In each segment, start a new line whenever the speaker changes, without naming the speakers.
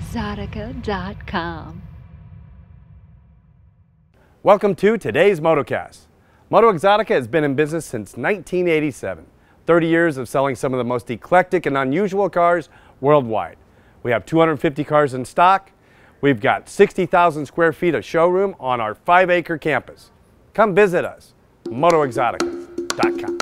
MotoeXotica.com.
Welcome to today's MotoCast. MotoeXotica has been in business since 1987. 30 years of selling some of the most eclectic and unusual cars worldwide. We have 250 cars in stock. We've got 60,000 square feet of showroom on our 5-acre campus. Come visit us, MotoeXotica.com.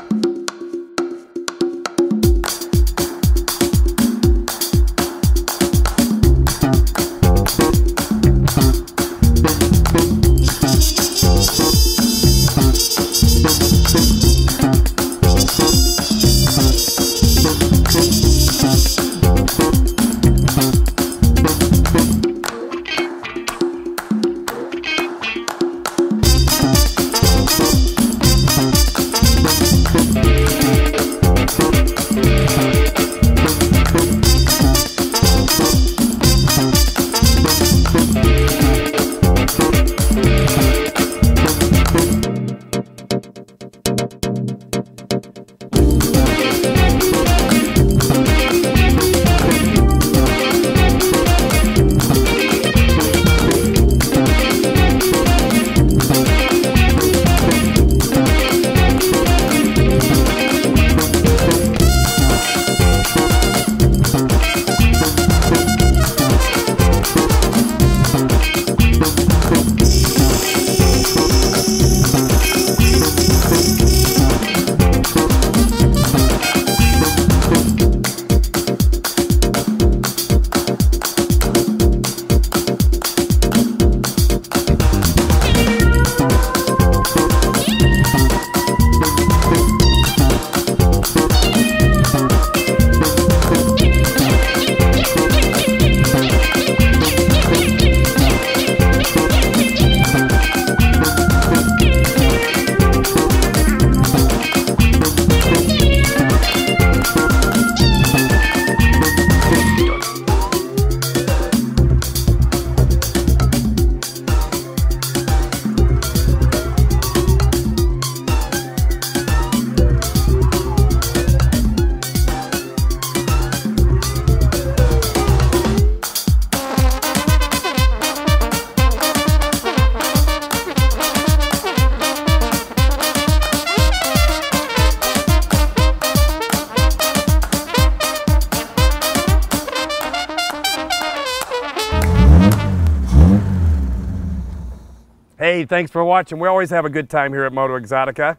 Hey, thanks for watching. We always have a good time here at MotoeXotica.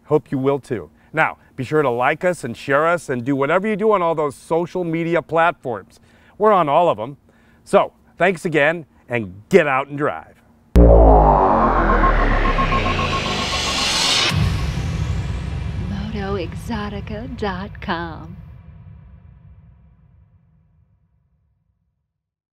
Hope you will too. Now, be sure to like us and share us and do whatever you do on all those social media platforms. We're on all of them. So, thanks again and get out and drive.
MotoeXotica.com.